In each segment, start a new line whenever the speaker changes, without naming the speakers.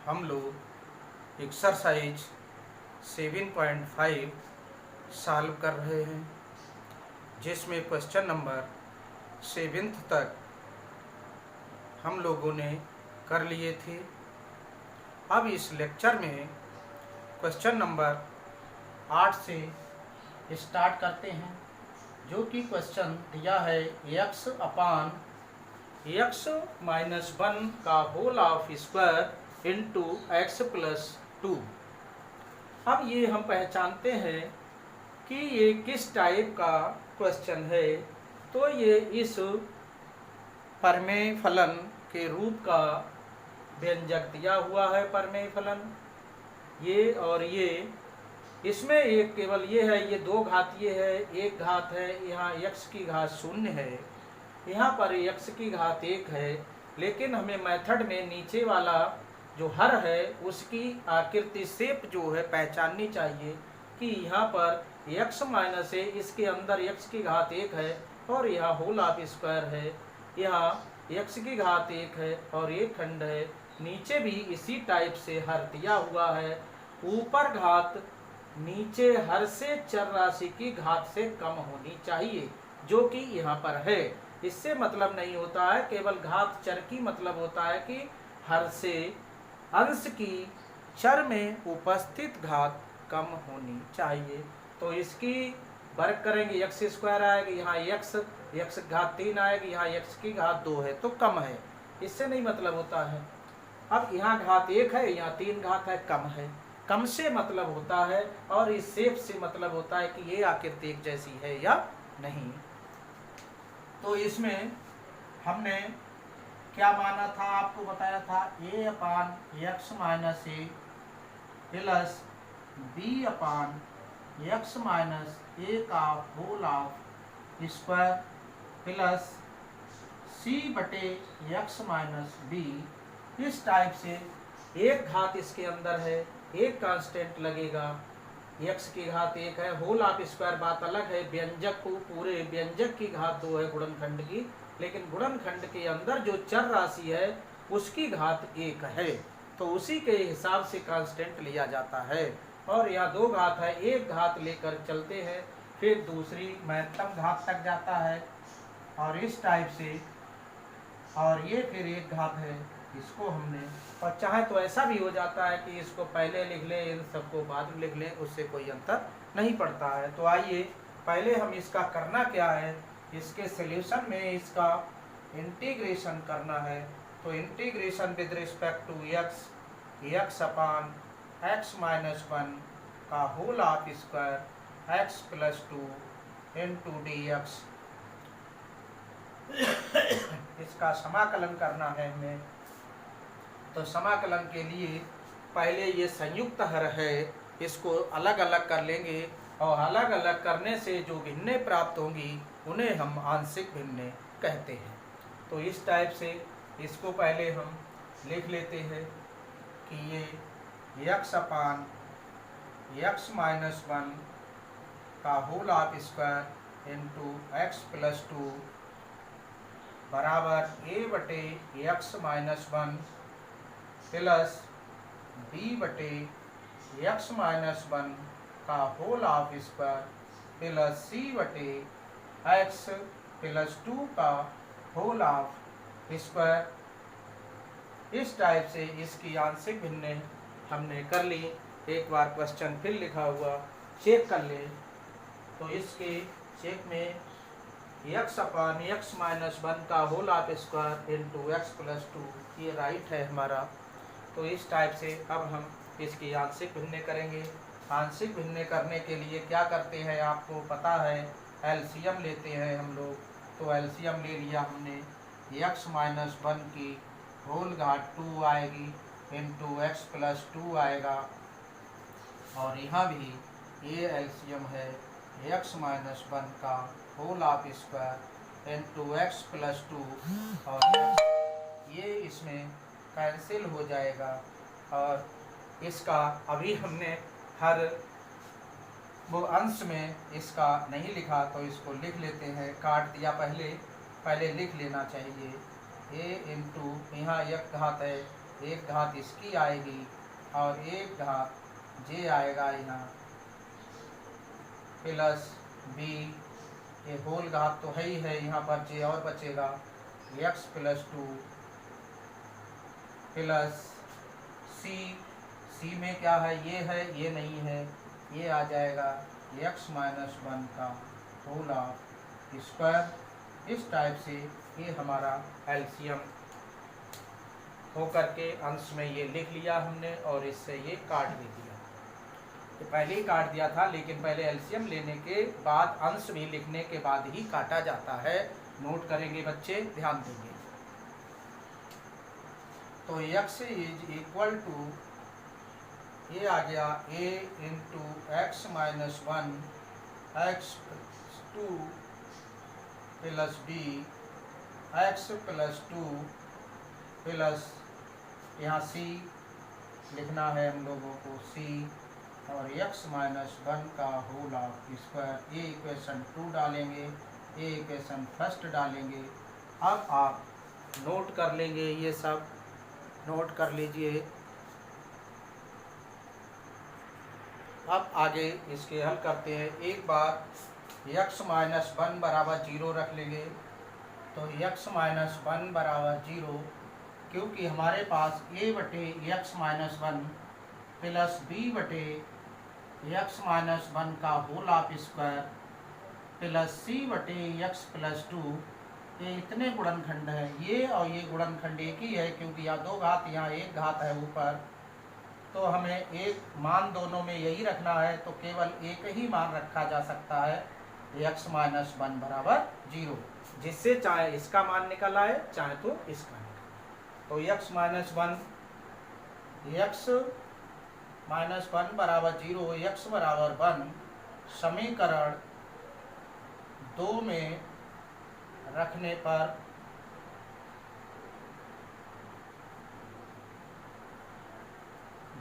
हम लोग exercise 7.5 solve कर रहे हैं, जिसमें क्वेश्चन नंबर 7 तक हम लोगों ने कर लिए थे। अब इस लेक्चर में क्वेश्चन नंबर 8 से स्टार्ट करते हैं, जो कि क्वेश्चन दिया है x अपान x-1 का whole of square into x plus 2। अब ये हम पहचानते हैं कि ये किस टाइप का क्वेश्चन है। तो ये इस प्रमेय फलन के रूप का व्यंजक दिया हुआ है। प्रमेय फलन ये और ये, इसमें एक केवल ये है, ये दो घातीय है, एक घात है, यहाँ x की घात 0 है, यहाँ पर x की घात 1 है। लेकिन हमें मेथड में नीचे वाला जो हर है उसकी आकृति शेप जो है पहचाननी चाहिए कि यहाँ पर x माइनस है, इसके अंदर x की घात 1 है और यहाँ होल ऑफ स्क्वायर है, यहाँ x की घात 1 है और एक खंड है। नीचे भी इसी टाइप से हर दिया हुआ है। ऊपर घात नीचे हर से चर राशि की घात से कम होनी चाहिए, जो कि यहाँ पर है। इससे मतलब नहीं होता है केवल घात चर की, मतलब होता है कि हर से अंश की चर में उपस्थित घात कम होनी चाहिए। तो इसकी वर्ग करेंगे, एक्स स्क्वायर आएगा, यहाँ एक्स घात 3 आएगी, यहाँ एक्स की घात 2 है तो कम है। इससे नहीं मतलब होता है। अब यहाँ घात 1 है, यहाँ 3 घात है, कम है। कम से मतलब होता है और इस शेप से मतलब होता है कि ये आकृति एक जैसी है या नहीं। तो इसमें हमने क्या माना था, आपको बताया था a upon x minus A plus B upon x minus A का whole of square plus C बटे एक्स माइनस बी। इस टाइप से एक घात इसके अंदर है, एक कांस्टेंट लगेगा, x की घात 1 है, होल ऑफ स्क्वायर बात अलग है। व्यंजक को पूरे व्यंजक की घात 2 है गुणनखंड की, लेकिन गुणनखंड के अंदर जो चर राशि है उसकी घात 1 है, तो उसी के हिसाब से कांस्टेंट लिया जाता है। और यहाँ 2 घात है, एक घात लेकर चलते हैं, फिर दूसरी महत्तम घात तक जाता है और इस टाइप से, और ये फिर एक घात है, इसको हमने, और चाहे तो ऐसा भी हो जाता है कि इसको पहले लिख लें, इन सबको बाद में लिख लें, उससे कोई अंतर नहीं पड़ता है। तो आइए पहले हम इसका करना क्या है, इसके सॉल्यूशन में इसका इंटीग्रेशन करना है। तो integration with respect to x upon x minus 1 का whole of square x plus 2 into d x, इसका समाकलन करना है हमें। तो समाकलन के लिए पहले ये संयुक्त हर है, इसको अलग अलग कर लेंगे और अलग अलग करने से जो भिन्नें प्राप्त होंगी उन्हें हम आंशिक भिन्नें कहते हैं। तो इस टाइप से इसको पहले हम लिख लेते हैं कि ये x अपान एक्स माइनस 1 का whole of square into x plus 2 बराबर a बटे एक्स माइनस 1 प्लस b बटे एक्स माइनस 1 का whole of square plus c बटे एक्स प्लस 2 का होल ऑफ स्क्वायर। इस टाइप से इसकी आंशिक भिन्नें हमने कर ली। एक बार क्वेश्चन फिर लिखा हुआ चेक कर ले। तो इसके चेक में x अपान एक्स माइनस 1 का whole of square into x plus 2, ये राइट है हमारा। तो इस टाइप से अब हम इसकी आंशिक भिन्नें करेंगे। आंशिक भिन्नें करने के लिए क्या करते हैं आपको पता है, एलसीएम लेते हैं हम लोग। तो एलसीएम ले लिया हमने, एक्स माइनस 1 की होल घात 2 आएगी इंटू एक्स प्लस 2 आएगा, और यहाँ भी ये एलसीएम है, एक्स माइनस 1 का whole of square into x plus 2, और ये इसमें कैंसिल हो जाएगा। और इसका अभी हमने हर वो अंश में इसका नहीं लिखा, तो इसको लिख लेते हैं, काट दिया पहले लिख लेना चाहिए। a इंटू यहाँ एक घात है, एक घात इसकी आएगी और एक घात जे आएगा यहाँ प्लस बी, ये होल घात तो है ही है, यहाँ पर जे और बचेगा एक्स प्लस 2 प्लस सी, सी में क्या है, ये नहीं है, ये आ जाएगा एक्स माइनस 1 का होल ऑफ स्क्वायर। इस टाइप से ये हमारा एलसीएम हो करके अंश में ये लिख लिया हमने और इससे ये काट भी दिया। तो पहले ही काट दिया था, लेकिन पहले एलसीएम लेने के बाद अंश भी लिखने के बाद ही काटा जाता है। नोट करेंगे बच्चे, ध्यान देंगे। तो x इज इक्वल टू, ये आ गया a into x minus 1 x 2 plus b x plus 2 plus यहाँ c लिखना है हम लोगों को, c और x माइनस 1 का होल ऑफ स्क्वायर। ये इक्वेशन 2 डालेंगे, ये इक्वेशन फर्स्ट डालेंगे। अब आप नोट कर लेंगे, ये सब नोट कर लीजिए। अब आगे इसके हल करते हैं। एक बार x माइनस 1 बराबर 0 रख लेंगे। तो x माइनस 1 बराबर 0, क्योंकि हमारे पास a बटे एक्स माइनस 1 प्लस बी बटे एक्स माइनस 1 का whole of square plus C बटे एक्स प्लस 2, ये इतने गुणनखंड है। ये और ये गुणनखंड एक ही है, क्योंकि यहाँ दो घात, यहाँ एक घात है ऊपर, तो हमें एक मान दोनों में यही रखना है। तो केवल एक ही मान रखा जा सकता है, x माइनस 1 बराबर 0, जिससे चाहे इसका मान निकल आए चाहे तो इसका निकल। तो x माइनस 1 बराबर 0, x बराबर 1 समीकरण 2 में रखने पर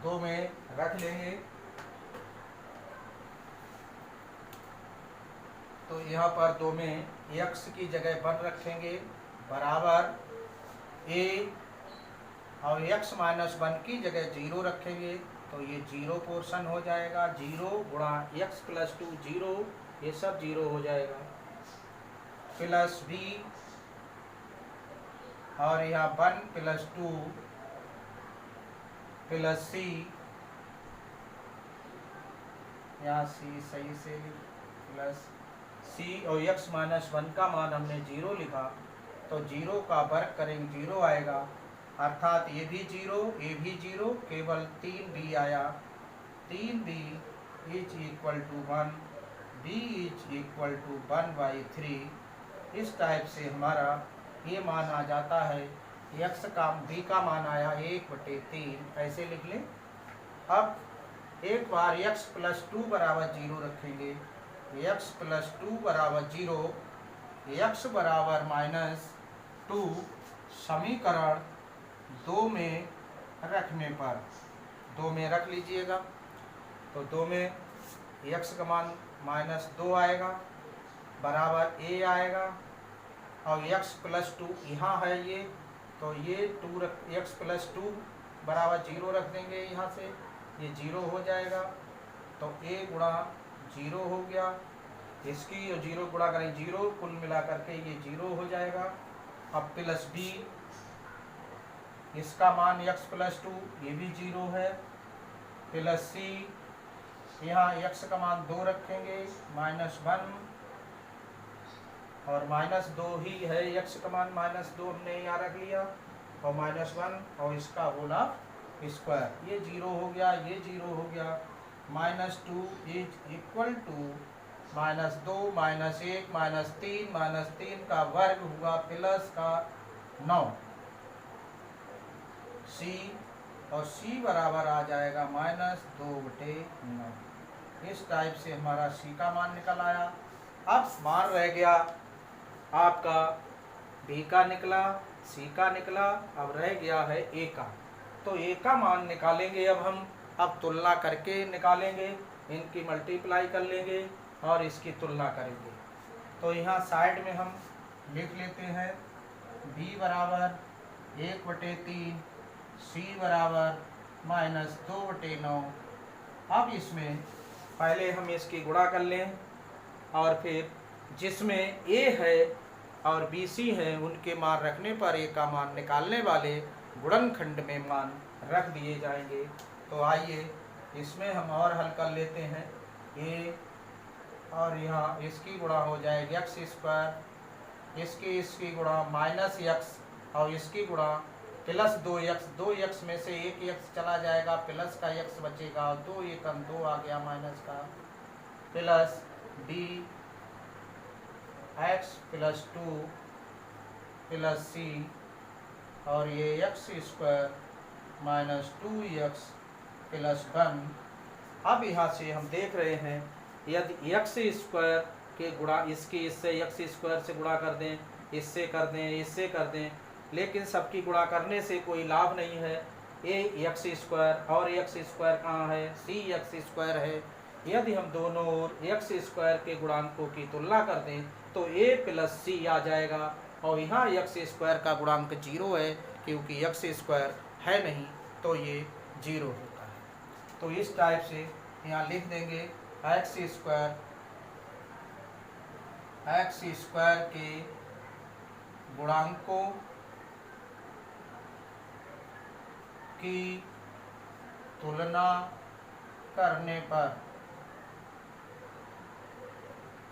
दो में रख लेंगे। तो यहाँ पर 2 में x की जगह 1 रखेंगे बराबर a, और x माइनस 1 की जगह 0 रखेंगे। तो ये 0 पोर्शन हो जाएगा, 0 गुणा x प्लस 2 0, ये सब 0 हो जाएगा, प्लस b और यहाँ 1 प्लस 2 प्लस c, यहाँ c सही से प्लस c, और x माइनस 1 का मान हमने 0 लिखा, तो 0 का वर्ग करेंगे 0 आएगा, अर्थात ये भी 0, ये भी 0, केवल 3b आया। 3b is equal to 1, b is equal to 1/3। इस टाइप से हमारा ये मान आ जाता है। x का b का मान आया 1/3, ऐसे लिख लें। अब एक बार x प्लस 2 बराबर 0 रखेंगे। x प्लस 2 बराबर 0, x बराबर माइनस 2 समीकरण 2 में रखने पर, 2 में रख लीजिएगा। तो 2 में x का मान माइनस 2 आएगा बराबर a आएगा, और x प्लस 2 यहाँ है ये, तो ये 2 x प्लस 2 बराबर 0 रख देंगे, यहाँ से ये 0 हो जाएगा। तो a गुणा 0 हो गया, इसकी और 0 गुणा करें 0, कुल मिला करके ये 0 हो जाएगा। अब प्लस b, इसका मान x प्लस 2, ये भी 0 है, प्लस c, यहाँ x का मान 2 रखेंगे, माइनस 1 और माइनस 2 ही है, x का मान माइनस 2 हमने यहाँ रख लिया, और माइनस 1 और इसका होल ऑफ स्क्वायर, ये 0 हो गया, ये 0 हो गया। Minus 2 is equal to minus 2 minus 1 minus 3 का वर्ग हुआ प्लस का 9, c, और c बराबर आ जाएगा माइनस 2/9। इस टाइप से हमारा c का मान निकल आया। अब मान रह गया आपका b का निकला, c का निकला, अब रह गया है a का। तो a का मान निकालेंगे अब तुलना करके निकालेंगे, इनकी मल्टीप्लाई कर लेंगे और इसकी तुलना करेंगे। तो यहाँ साइड में हम लिख लेते हैं b बराबर 1/3 सी बराबर माइनस 2/9। अब इसमें पहले हम इसकी गुणा कर लें और फिर जिसमें ए है और बी सी है उनके मान रखने पर ए का मान निकालने वाले गुणनखंड में मान रख दिए जाएंगे। तो आइए इसमें हम और हल कर लेते हैं। ए और यहाँ इसकी गुणा हो जाएगी एक्स स्क्वायर, इसकी गुणा माइनस एक्स और इसकी गुणा प्लस 2x, 2x में से एक x चला जाएगा, प्लस का x बचेगा, 2 एकम 2 आ गया माइनस का, plus b x plus 2 plus c और ये x square minus 2x plus 1। अब यहाँ से हम देख रहे हैं यदि एक्स स्क्वायर के गुणा इससे एक्स स्क्वायर से गुणा कर दें, इससे कर दें, इससे कर दें, लेकिन सबकी गुणा करने से कोई लाभ नहीं है। ए एक्स स्क्वायर और एक्स स्क्वायर कहाँ है, सी एक्स स्क्वायर है। यदि हम दोनों ओर एक्स स्क्वायर के गुणांकों की तुलना कर दें तो ए प्लस सी आ जाएगा और यहाँ एक्स स्क्वायर का गुणांक 0 है क्योंकि एक्स स्क्वायर है नहीं, तो ये 0 होता है। तो इस टाइप से यहाँ लिख देंगे एक्स स्क्वायर के गुणांकों की तुलना करने पर,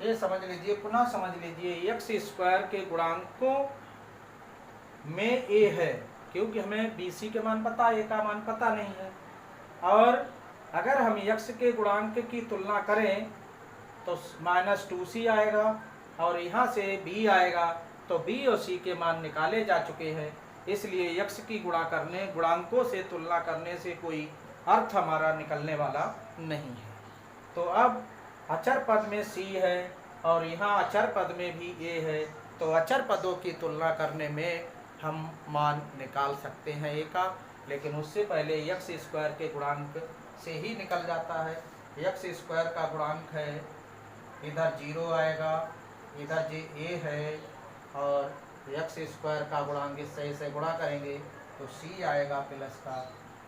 ये समझ लीजिए, पुनः समझ लीजिए, एक्स स्क्वायर के गुणांकों में ए है क्योंकि हमें बी सी के मान पता, ए का मान पता नहीं है। और अगर हम एक्स के गुणांक की तुलना करें तो माइनस 2c आएगा और यहाँ से b आएगा, तो b और c के मान निकाले जा चुके हैं, इसलिए x की गुणांकों से तुलना करने से कोई अर्थ हमारा निकलने वाला नहीं है। तो अब अचर पद में c है और यहाँ अचर पद में भी a है, तो अचर पदों की तुलना करने में हम मान निकाल सकते हैं a का, लेकिन उससे पहले एक्स स्क्वायर के गुणांक से ही निकल जाता है। एक्स स्क्वायर का गुणांक है, इधर 0 आएगा, इधर जे a है और एक्स स्क्वायर का गुणांक इससे गुणा करेंगे तो c आएगा प्लस का,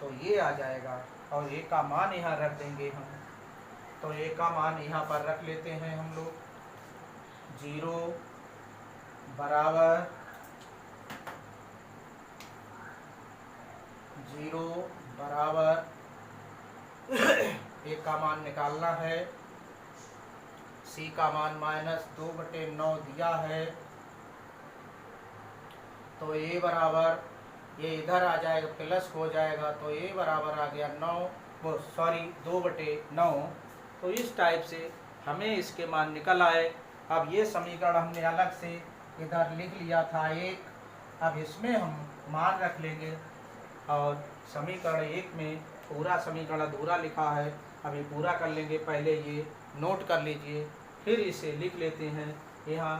तो ये आ जाएगा और a का मान यहाँ रख देंगे हम। तो a का मान यहाँ पर रख लेते हैं हम लोग, 0 बराबर 0 बराबर a का मान निकालना है, c का मान माइनस 2/9 दिया है, तो a बराबर, ये इधर आ जाएगा प्लस हो जाएगा, तो a बराबर आ गया 2/9। तो इस टाइप से हमें इसके मान निकल आए। अब ये समीकरण हमने अलग से इधर लिख लिया था एक, अब इसमें हम मान रख लेंगे और समीकरण 1 में पूरा समीकरण अधूरा लिखा है, अभी पूरा कर लेंगे। पहले ये नोट कर लीजिए, फिर इसे लिख लेते हैं यहाँ,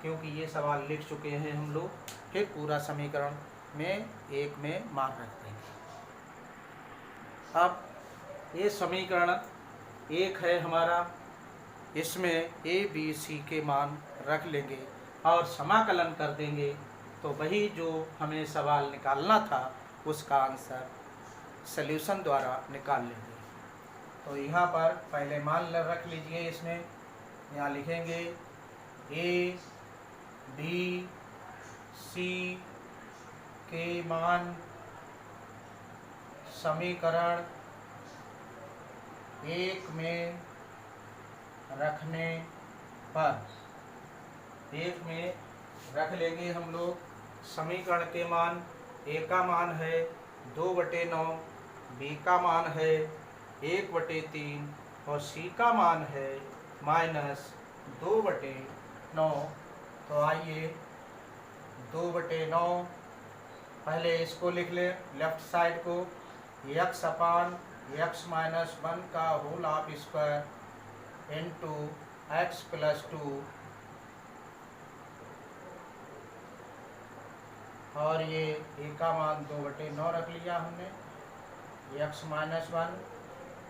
क्योंकि ये सवाल लिख चुके हैं हम लोग। फिर पूरा समीकरण में 1 में मान रख देंगे। अब ये समीकरण 1 है हमारा, इसमें ए बी सी के मान रख लेंगे और समाकलन कर देंगे, तो वही जो हमें सवाल निकालना था उसका आंसर सॉल्यूशन द्वारा निकाल लेंगे। तो यहाँ पर पहले मान रख लीजिए, इसमें यहाँ लिखेंगे ए बी सी के मान समीकरण 1 में रखने पर, 1 में रख लेंगे हम लोग। समीकरण के मान, ए का मान है 2/9, बी का मान है 1/3 और सी का मान है माइनस 2/9। तो आइए 2/9 पहले इसको लिख लें, लेफ्ट साइड को, x अपान x माइनस 1 का whole half square into x plus 2, और ये a का मान 2/9 रख लिया हमने, x माइनस 1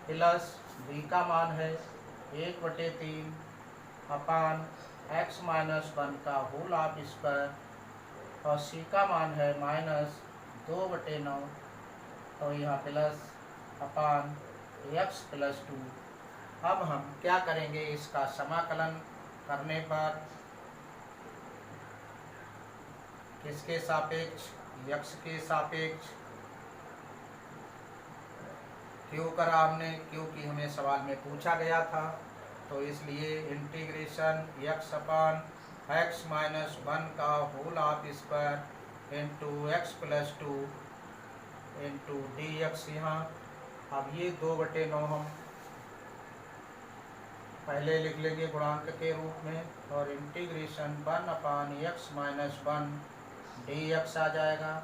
प्लस b का मान है 1/3 अपान x माइनस 1 का होल हाफ स्क्वायर और c का मान है माइनस 2/9 तो यहाँ प्लस अपान एक्स प्लस 2। अब हम क्या करेंगे, इसका समाकलन करने पर किसके सापेक्ष, x के सापेक्ष क्यों करा हमने, क्योंकि हमें सवाल में पूछा गया था। तो इसलिए integration x upon x minus 1 का whole of square into x plus 2 into d x. यहाँ अब ये 2/9 हम पहले लिख लेंगे गुणांक के रूप में, और integration 1 upon x minus 1 D x आ जाएगा,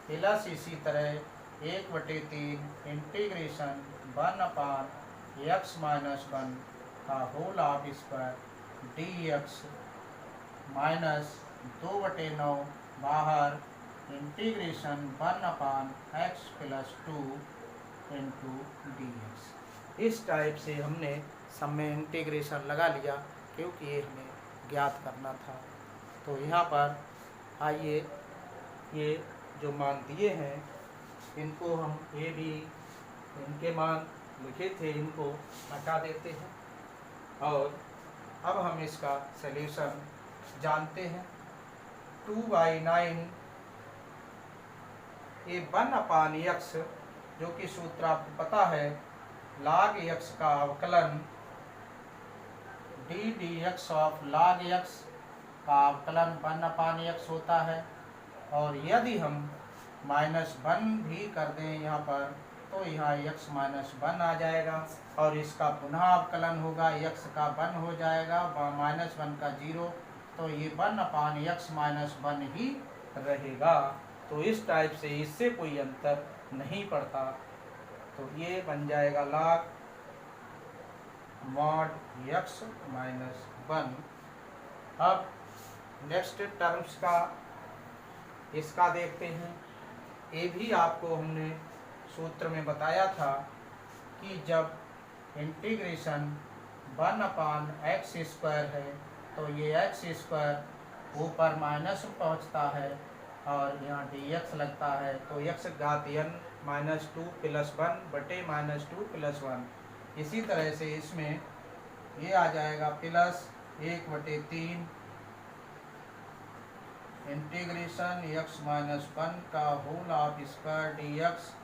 प्लस इसी तरह 1/3 इंटीग्रेशन 1 अपान एक्स माइनस 1 का whole of square d x minus 2/9 बाहर integration 1 upon x plus 2 into d x. इस टाइप से हमने सब में इंटीग्रेशन लगा लिया, क्योंकि ये हमें ज्ञात करना था। तो यहाँ पर आइए, ये जो मान दिए हैं इनको हम ये भी इनके मान लिखे थे इनको हटा देते हैं, और अब हम इसका सलूशन जानते हैं। 2/9 ये 1 अपान एक्स, जो कि सूत्र आपको पता है, log x का अवकलन D D x of log x का अवकलन 1 अपान एक्स होता है। और यदि हम -1 भी कर दें यहाँ पर, तो यहाँ x -1 आ जाएगा, और इसका पुनः अवकलन होगा, x का 1 हो जाएगा, -1 का 0, तो ये 1 अपान x -1 ही रहेगा। तो इस टाइप से इससे कोई अंतर नहीं पड़ता। तो ये बन जाएगा log mod x -1। अब नेक्स्ट टर्म्स का इसका देखते हैं। ये भी आपको हमने सूत्र में बताया था कि जब इंटीग्रेशन 1 अपान एक्स स्क्वायर है, तो ये एक्स स्क्वायर ऊपर माइनस पहुँचता है और यहाँ डी एक्स लगता है, तो x घात n -2 + 1 बटे -2 + 1। इसी तरह से इसमें ये आ जाएगा प्लस 1/3 इंटीग्रेशन x -1 का whole of square d x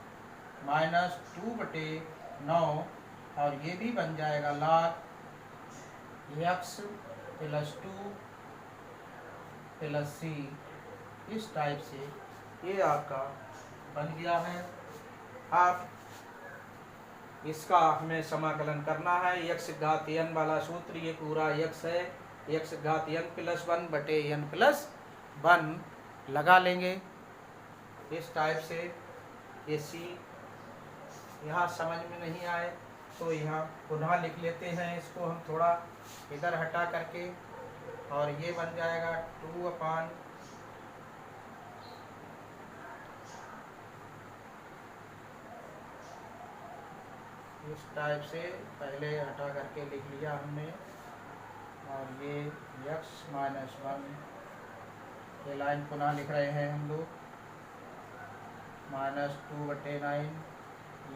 -2/9, और ये भी बन जाएगा log x + 2 + c। इस टाइप से ये आपका बन गया है। अब इसका हमें समाकलन करना है। x घात n वाला सूत्र ये पूरा x है, x घात n + 1 बटे n + 1 लगा लेंगे इस टाइप से। ये c यहाँ समझ में नहीं आए तो यहाँ पुनः लिख लेते हैं इसको हम थोड़ा इधर हटा करके, और ये बन जाएगा 2 अपान इस टाइप से पहले हटा करके लिख लिया हमने। और ये x -1 ये लाइन पुनः लिख रहे हैं हम लोग, -2/9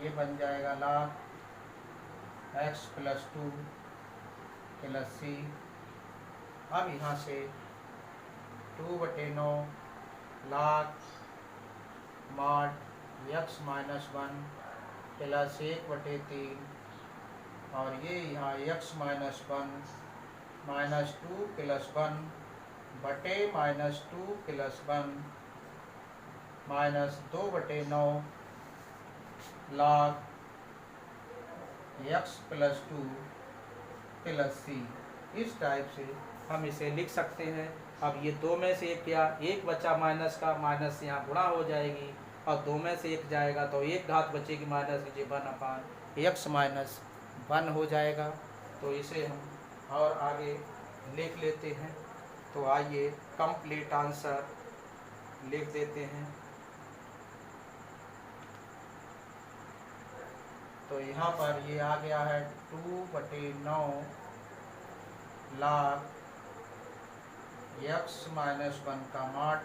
ये बन जाएगा log x + 2 + c। अब यहाँ से 2/9 log mod x -1 + 1/3, और ये यहाँ x -1 -2 + 1 बटे -2 + 1 -2/9 log x + 2 + c। इस टाइप से हम इसे लिख सकते हैं। अब ये 2 में से एक क्या, एक बचा माइनस का, माइनस यहाँ गुणा हो जाएगी, और 2 में से एक जाएगा तो एक घात बचेगी माइनस की, 1 अपान x -1 हो जाएगा। तो इसे हम और आगे लिख लेते हैं। तो आइए कंप्लीट आंसर लिख देते हैं। तो यहाँ पर ये आ गया है 2/9 log x -1 का mod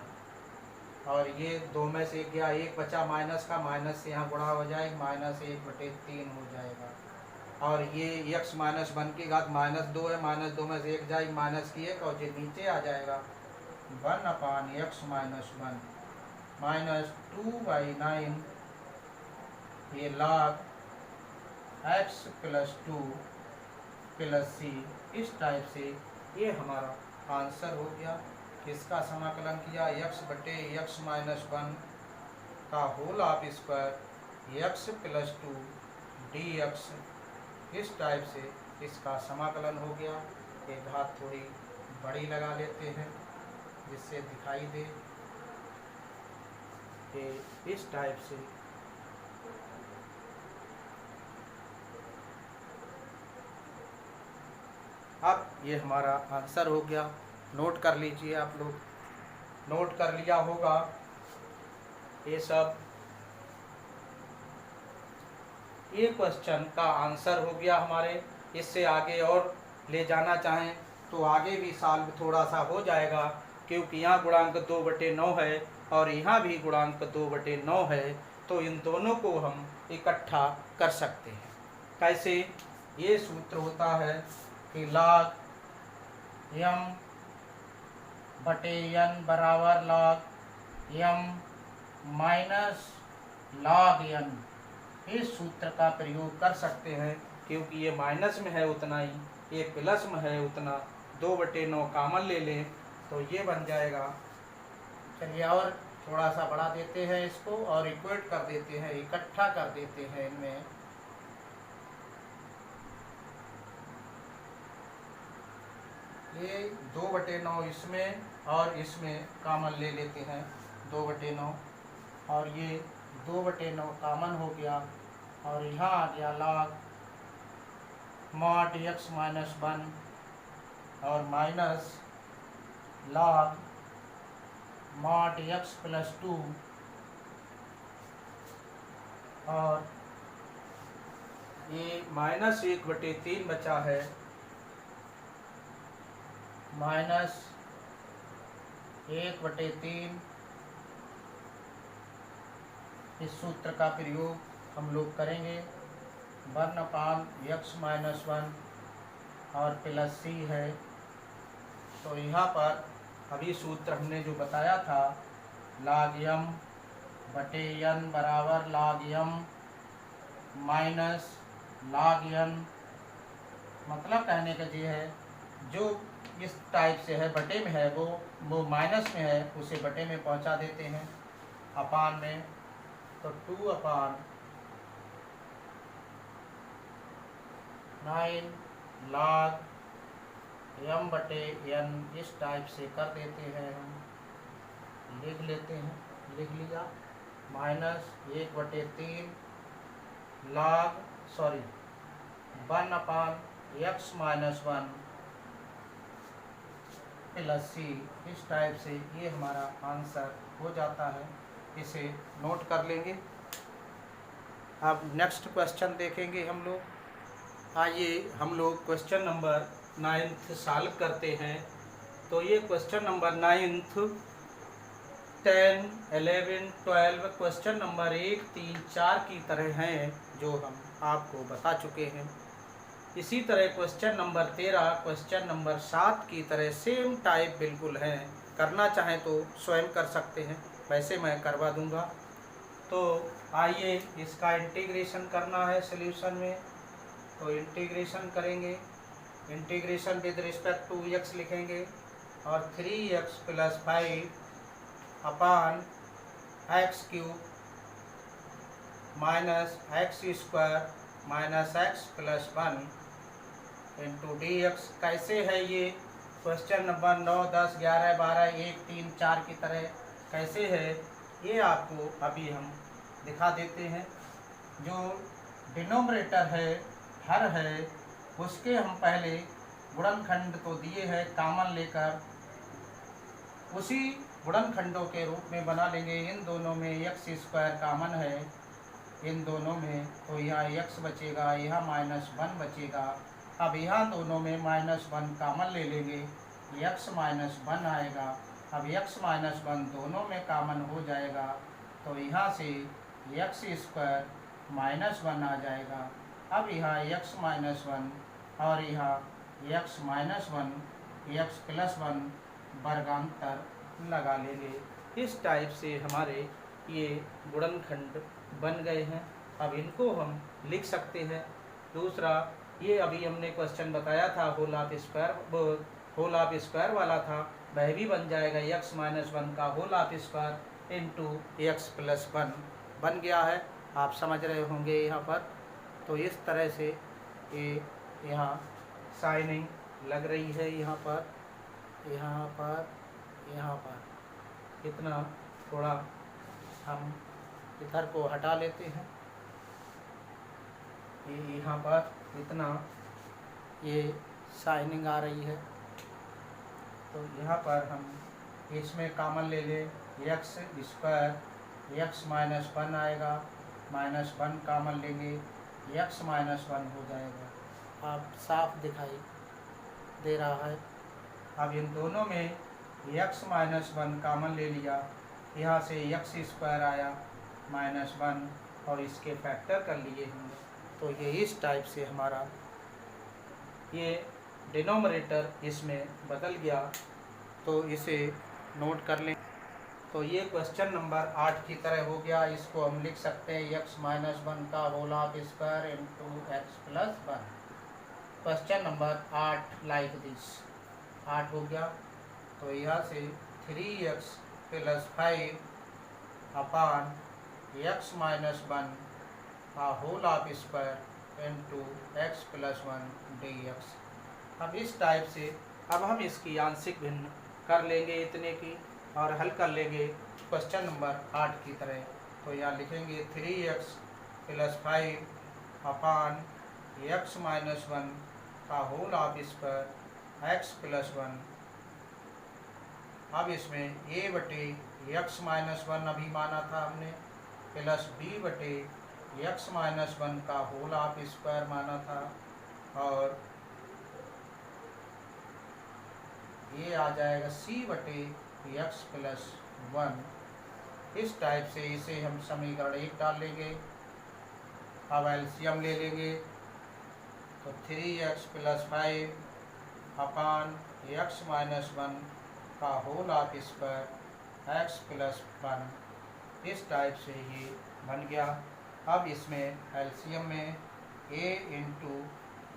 और ये 2 में से गया, 1 बचा माइनस का, माइनस से यहाँ गुणा हो जाएगा, -1/3 हो जाएगा। और ये x माइनस 1 की घात -2 है, -2 में से 1 जाएगी, -1 और ये नीचे आ जाएगा 1/x माइनस 1 -2/9 ये log x + 2 + c। इस टाइप से ये हमारा आंसर हो गया। किसका समाकलन किया? x/x माइनस 1 का whole of square x + 2 dx। इस टाइप से इसका समाकलन हो गया। एक घात थोड़ी बड़ी लगा लेते हैं जिससे दिखाई दे कि इस टाइप से अब ये हमारा आंसर हो गया। नोट कर लीजिए, आप लोग नोट कर लिया होगा ये सब। ये क्वेश्चन का आंसर हो गया हमारे। इससे आगे और ले जाना चाहें तो आगे भी सॉल्व थोड़ा सा हो जाएगा, क्योंकि यहाँ गुणांक 2/9 है और यहाँ भी गुणांक 2/9 है, तो इन दोनों को हम इकट्ठा कर सकते हैं। कैसे? ये सूत्र होता है कि log m/n बराबर log m minus log n। इस सूत्र का प्रयोग कर सकते हैं, क्योंकि ये माइनस में है उतना ही, ये प्लस में है उतना। 2/9 कॉमन ले लें तो ये बन जाएगा। चलिए और थोड़ा सा बढ़ा देते हैं इसको और इक्वेट कर देते हैं, इकट्ठा कर देते हैं इनमें। ये 2/9 इसमें और इसमें कॉमन ले लेते हैं 2/9, और ये 2/9 कॉमन हो गया और यहाँ आ गया log mod x माइनस 1 और माइनस log mod x + 2 और ये -1/3 बचा है, -1/3। इस सूत्र का प्रयोग हम लोग करेंगे 1/x माइनस 1 और प्लस c है। तो यहाँ पर अभी सूत्र हमने जो बताया था log m/n बराबर log m minus log n। मतलब कहने का ये है, जो इस टाइप से है बटे में है वो माइनस में है, उसे बटे में पहुंचा देते हैं अपान में। तो 2/9 log m/n इस टाइप से कर देते हैं हम, लिख लेते हैं, लिख लिया। -1/3 log 1/x माइनस 1 + c। इस टाइप से ये हमारा आंसर हो जाता है। इसे नोट कर लेंगे। अब नेक्स्ट क्वेश्चन देखेंगे हम लोग। आइए हम लोग क्वेश्चन नंबर 9 सॉल्व करते हैं। तो ये क्वेश्चन नंबर 9, 10, 11, 12 क्वेश्चन नंबर 1, 3, 4 की तरह हैं, जो हम आपको बता चुके हैं। इसी तरह क्वेश्चन नंबर 13, क्वेश्चन नंबर 7 की तरह सेम टाइप बिल्कुल हैं। करना चाहें तो स्वयं कर सकते हैं, वैसे मैं करवा दूंगा। तो आइए इसका इंटीग्रेशन करना है सॉल्यूशन में। तो इंटीग्रेशन करेंगे, integration with respect to x लिखेंगे और 3x + 5 upon x³ minus x² minus x + 1 into dx। कैसे है ये? क्वेश्चन नंबर 9, 10, 11, 12, 1, 3, 4 की तरह कैसे है ये आपको अभी हम दिखा देते हैं। जो डिनोमिनेटर है, हर है, उसके हम पहले गुणनखंड तो दिए हैं कॉमन लेकर, उसी गुणनखंडों के रूप में बना लेंगे। इन दोनों में x² कॉमन है, इन दोनों में, तो यहाँ x बचेगा, यहाँ -1 बचेगा। अब यहाँ दोनों में -1 कॉमन ले लेंगे, x - 1 आएगा अब x माइनस वन दोनों में कॉमन हो जाएगा, तो यहाँ से एक्स स्क्वायर माइनस वन आ जाएगा। अब यहाँ x माइनस वन और यहाँ x minus one x plus one वर्गांतर लगा लेंगे। इस टाइप से हमारे ये गुणनखंड बन गए हैं। अब इनको हम लिख सकते हैं। दूसरा, ये अभी हमने क्वेश्चन बताया था होल ऑफ स्क्वायर वाला था, वह भी बन जाएगा x माइनस वन का whole of square into x plus one बन गया है। आप समझ रहे होंगे यहाँ पर। तो इस तरह से ये यहाँ साइनिंग लग रही है, यहाँ पर इतना थोड़ा हम इधर को हटा लेते हैं। ये यहाँ पर इतना ये शाइनिंग आ रही है, तो यहाँ पर हम इसमें कॉमन ले लें, x square x minus one आएगा, माइनस वन कॉमन लेंगे, एक्स माइनस वन हो जाएगा। अब साफ दिखाई दे रहा है। अब इन दोनों में एक्स माइनस वन कॉमन ले लिया, यहाँ से एक्स स्क्वायर आया माइनस वन और इसके फैक्टर कर लिए हमने। तो ये इस टाइप से हमारा ये डिनोमिनेटर इसमें बदल गया। तो इसे नोट कर लें। तो ये क्वेश्चन नंबर 8 की तरह हो गया। इसको हम लिख सकते हैं x माइनस वन का whole of square into x plus one. Question number 8 like this 8 हो गया। तो यहाँ से 3x plus 5 upon x minus one का whole of square into x plus one dx। अब इस टाइप से अब हम इसकी आंशिक भिन्न कर लेंगे इतने की और हल कर लेंगे क्वेश्चन नंबर 8 की तरह। तो यहाँ लिखेंगे 3x plus 5 upon x minus one का whole of square x plus one. अब इसमें a बटे एक्स माइनस वन अभी माना था हमने, प्लस b बटे एक्स माइनस वन का होल ऑफ स्क्वायर माना था, और ये आ जाएगा c बटे एक्स प्लस वन। इस टाइप से इसे हम समीकरण 1 डाल लेंगे। अब एलसीएम ले लेंगे, तो 3x plus 5 upon x minus one का whole of square x plus one. इस टाइप से ये बन गया। अब इसमें एलसीएम में a into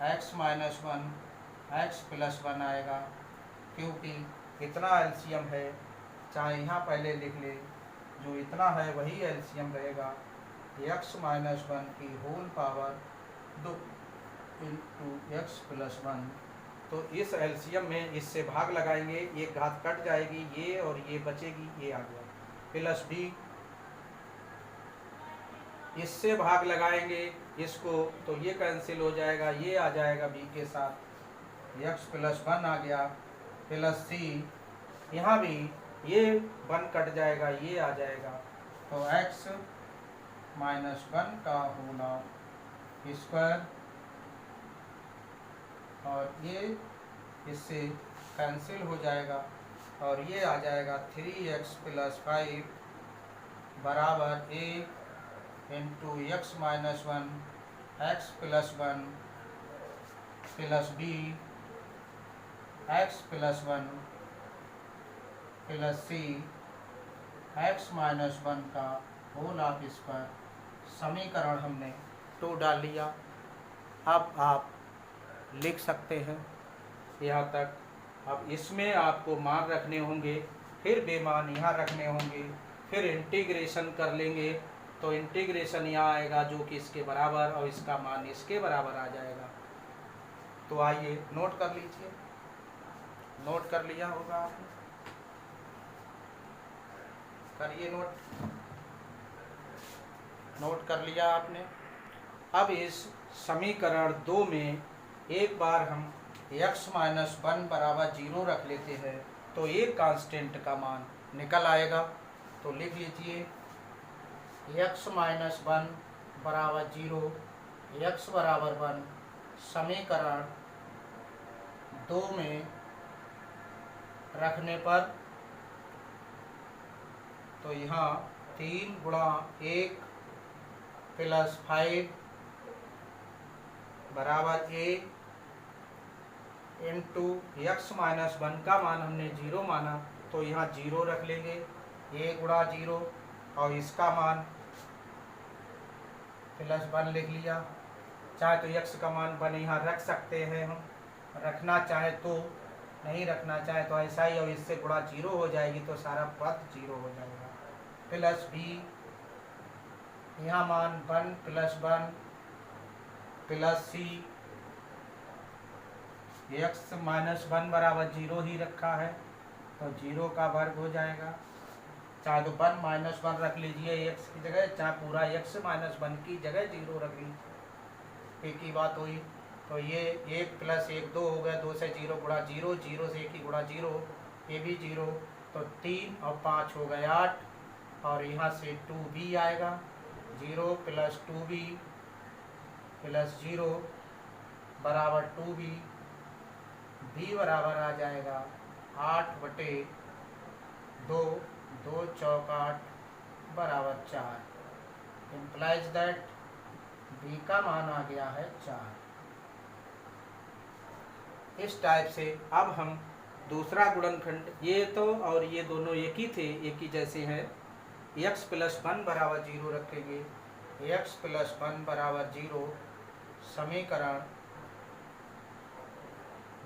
x minus one x plus one आएगा, क्योंकि इतना एलसीएम है, चाहे यहाँ पहले लिख ले, जो इतना है वही एलसीएम रहेगा। एक्स माइनस वन की whole power 2 into x plus one. तो इस एलसीएम में इससे भाग लगाएंगे, ये घात कट जाएगी, ये और ये बचेगी, ये आ गया प्लस बी। इससे भाग लगाएंगे इसको, तो ये कैंसिल हो जाएगा, ये आ जाएगा बी के साथ, एक्स प्लस वन आ गया, प्लस सी, यहाँ भी ये वन कट जाएगा, ये आ जाएगा। तो एक्स माइनस वन का होल ऑफ स्क्वायर, और ये इससे कैंसिल हो जाएगा, और ये आ जाएगा 3x प्लस 5 बराबर a into x minus one x plus one plus b x plus one plus c x minus one का होल ऑफ स्क्वायर। समीकरण हमने 2 डाल लिया। अब आप लिख सकते हैं यहाँ तक। अब इसमें आपको मान रखने होंगे, फिर बेमान यहाँ रखने होंगे, फिर इंटीग्रेशन कर लेंगे, तो इंटीग्रेशन यहाँ आएगा जो कि इसके बराबर, और इसका मान इसके बराबर आ जाएगा। तो आइए नोट कर लीजिए। नोट कर लिया होगा आपने, करिए नोट कर लिया आपने। अब इस समीकरण 2 में एक बार हम x माइनस वन बराबर 0 रख लेते हैं, तो एक कांस्टेंट का मान निकल आएगा। तो लिख लीजिए x माइनस वन बराबर 0, x बराबर 1। समीकरण 2 में रखने पर तो यहाँ 3 गुणा 1 प्लस 5 बराबर a इंटू एक्स माइनस 1 का मान हमने 0 माना, तो यहाँ 0 रख लेंगे, a गुणा 0 और इसका मान प्लस 1 लिख लिया। चाहे तो x का मान 1 यहाँ रख सकते हैं हम, रखना चाहे तो, नहीं रखना चाहे तो ऐसा ही, और इससे गुणा 0 हो जाएगी तो सारा पद 0 हो जाएगा। प्लस b यहाँ मान 1 plus 1 plus c x minus 1 बराबर 0 ही रखा है तो 0 का वर्ग हो जाएगा। चाहे तो 1 माइनस 1 रख लीजिए x की जगह, चाहे पूरा x माइनस 1 की जगह 0 रख लीजिए, एक ही बात हुई। तो ये 1 प्लस 1 2 हो गया, 2 से 0 गुणा 0, 0 से 1 ही गुणा 0, ये भी 0, तो 3 और 5 हो गए 8, और यहाँ से 2b आएगा, 0 प्लस 2b प्लस 0 बराबर 2b, b बराबर आ जाएगा 8/2, 2 चौक 8 बराबर 4, इम्प्लाइज दैट b का मान आ गया है 4। इस टाइप से अब हम दूसरा गुणनखंड, ये तो और ये दोनों एक ही थे, एक ही जैसे हैं, x प्लस 1 बराबर 0 रखेंगे, x प्लस 1 बराबर 0 समीकरण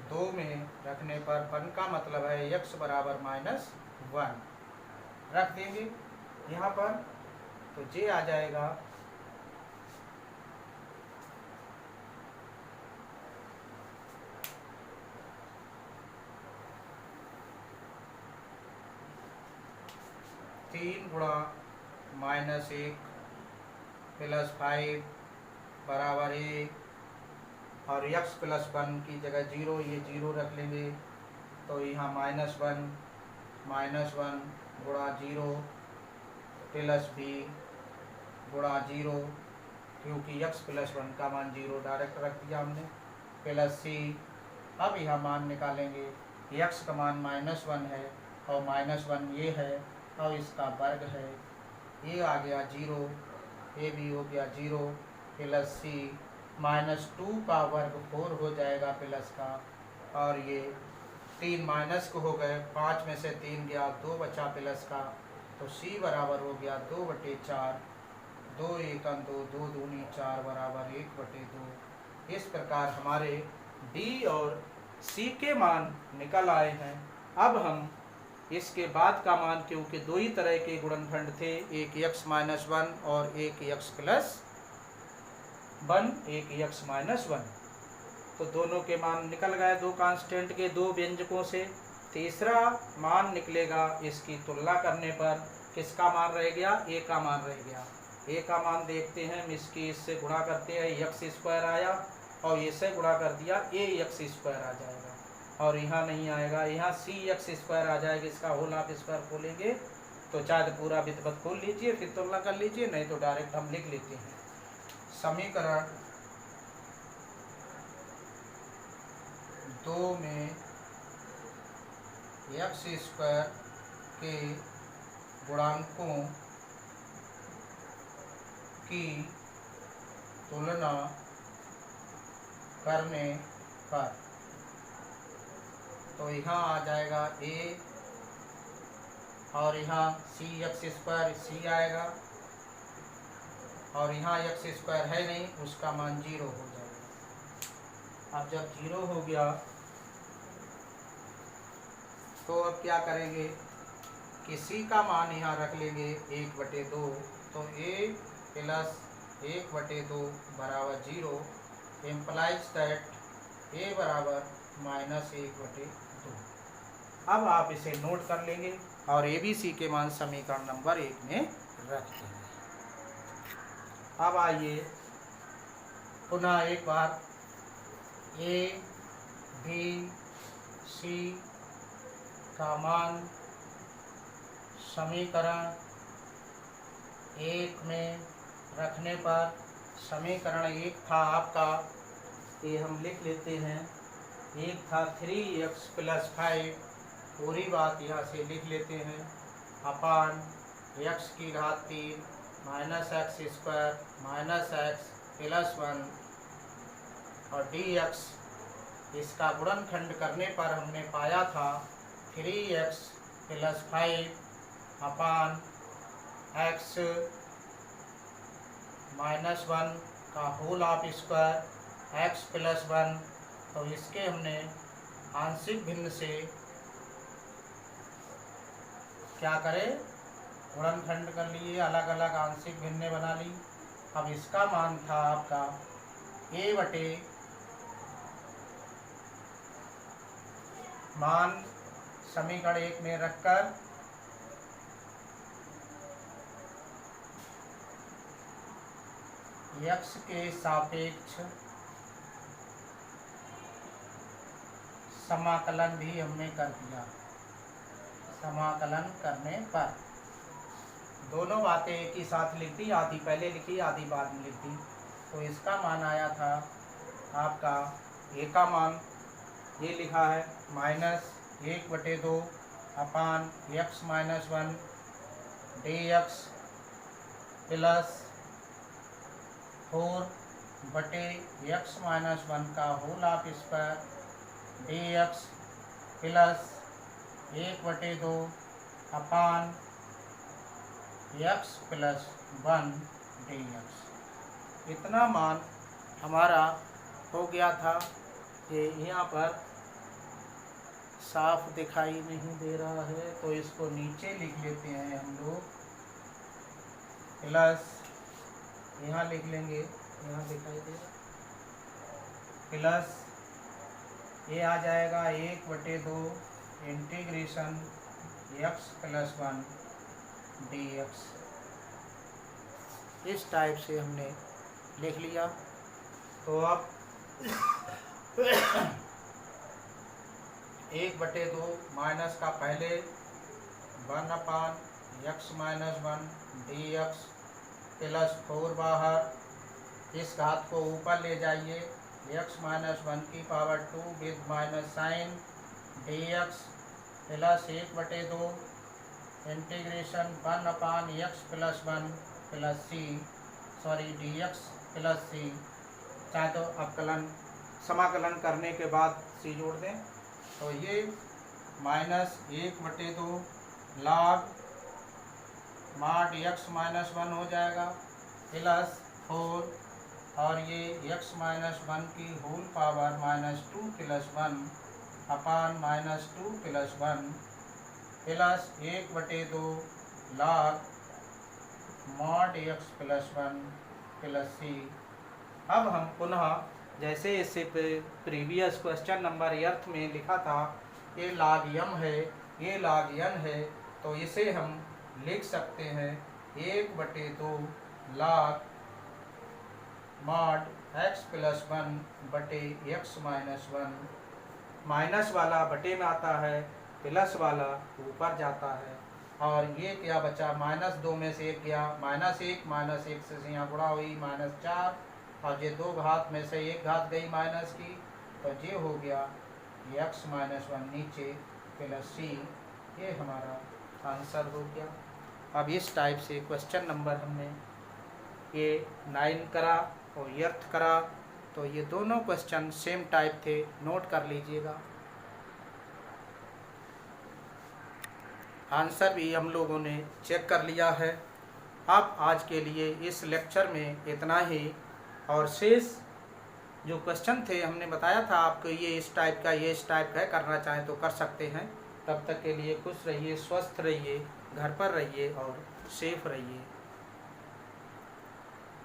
2 में रखने पर 1 का मतलब है x बराबर माइनस 1 रख देंगे यहाँ पर, तो जे आ जाएगा 3 गुणा माइनस 1 प्लस 5 बराबर 1, और x प्लस 1 की जगह 0, ये 0 रख लेंगे, तो यहाँ माइनस 1 गुणा 0 प्लस b गुणा 0, क्योंकि x प्लस 1 का मान 0 डायरेक्ट रख दिया हमने, प्लस c। अब यहाँ मान निकालेंगे, x का मान माइनस 1 है और माइनस 1 ये है और इसका वर्ग है, ये आ गया 0, ये भी हो गया 0, प्लस c माइनस 2 का वर्ग 4 हो जाएगा प्लस का, और ये 3 माइनस को हो गए, 5 में से 3 गया, 2 बचा प्लस का, तो c बराबर हो गया 2/4, 2 1 2, 2 दूनी 4 बराबर 1/2। इस प्रकार हमारे d और c के मान निकल आए हैं। अब हम इसके बाद का मान, क्योंकि दो ही तरह के गुणनखंड थे, एक x माइनस 1 और एक x प्लस 1, एक x माइनस 1, तो दोनों के मान निकल गए, दो कांस्टेंट के दो व्यंजकों से। तीसरा मान निकलेगा इसकी तुलना करने पर, किसका मान रह गया, a का मान रह गया। a का मान देखते हैं, इसकी इससे गुणा करते हैं, x² आया, और इससे गुणा कर दिया ax² आ जाएगा, और यहाँ नहीं आएगा, यहाँ cx² आ जाएगा, इसका होल आप स्क्वायर खोलेंगे तो चाहे तो पूरा व्युत्पत्ति खोल लीजिए, फिर तुलना कर लीजिए, नहीं तो डायरेक्ट हम लिख लेते हैं। समीकरण 2 में x² के गुणांकों की तुलना करने पर, तो यहाँ आ जाएगा a, और यहाँ cx² c आएगा, और यहाँ x² है नहीं, उसका मान 0 हो जाएगा। अब जब 0 हो गया तो अब क्या करेंगे कि c का मान यहाँ रख लेंगे 1/2, तो a प्लस 1/2 बराबर 0, इम्प्लाइज दैट a बराबर माइनस 1/2। अब आप इसे नोट कर लेंगे और ABC के मान समीकरण नंबर 1 में रख देंगे। अब आइए पुनः एक बार A, B, C का मान समीकरण 1 में रखने पर, समीकरण 1 था आपका, ये हम लिख लेते हैं, 1 था 3x प्लस 5, पूरी बात यहाँ से लिख लेते हैं, अपान एक्स की घात 3 minus x square minus x plus 1 और डी एक्स, इसका गुणनखंड करने पर हमने पाया था 3x plus 5 upon x minus 1 का whole of square x plus 1। तो इसके हमने आंशिक भिन्न से क्या करें, गुणनखंड कर लिए, अलग अलग आंशिक भिन्न बना ली। अब इसका मान था आपका a बटे मान समीकरण 1 में रखकर x के सापेक्ष समाकलन भी हमने कर दिया। समाकलन करने पर दोनों बातें एक ही साथ लिख दी, आधी पहले लिखी आधी बाद में लिख दी। तो इसका मान आया था आपका a का मान ये लिखा है minus 1/2 upon x minus 1 dx plus 4/x minus 1 का whole of square dx plus 1/2 upon x plus 1 dx। इतना मान हमारा हो गया था। ये यहाँ पर साफ दिखाई नहीं दे रहा है तो इसको नीचे लिख लेते हैं हम लोग, प्लस यहाँ लिख लेंगे, यहाँ दिखाई दे रहा, प्लस ये आ जाएगा 1/2 इंटीग्रेशन x प्लस 1 dx। इस टाइप से हमने लिख लिया। तो अब 1/2 माइनस का पहले 1 upon x minus 1 dx plus 4 बाहर, इस घात को ऊपर ले जाइए, x माइनस 1 की power 2 with minus sign dx plus 1/2 integration 1 upon x plus 1 plus c dx plus c। चाहे तो अवकलन समाकलन करने के बाद c जोड़ दें। तो ये minus 1/2 log mod x minus 1 हो जाएगा प्लस 4 और ये x माइनस 1 की whole power minus 2 plus 1 upon minus 2 plus 1 plus 1/2 log mod x plus 1 plus c। अब हम पुनः जैसे इससे प्रीवियस क्वेश्चन नंबर अर्थ में लिखा था, ये log m है, ये log n है, तो इसे हम लिख सकते हैं 1/2 log mod x प्लस 1 बटे x माइनस 1। माइनस वाला बटे में आता है, प्लस वाला ऊपर जाता है। और ये क्या बचा, -2 में से 1 गया, -1 से यहाँ गुणा हुई -4 और ये 2 घात में से 1 घात गई माइनस की, तो ये हो गया x माइनस 1 नीचे प्लस c। ये हमारा आंसर हो गया। अब इस टाइप से क्वेश्चन नंबर हमने ये 9 करा और अर्थ करा। तो ये दोनों क्वेश्चन सेम टाइप थे, नोट कर लीजिएगा। आंसर भी हम लोगों ने चेक कर लिया है। अब आज के लिए इस लेक्चर में इतना ही, और शेष जो क्वेश्चन थे हमने बताया था आपको, ये इस टाइप का, ये इस टाइप का करना चाहें तो कर सकते हैं। तब तक के लिए खुश रहिए, स्वस्थ रहिए, घर पर रहिए और सेफ रहिए।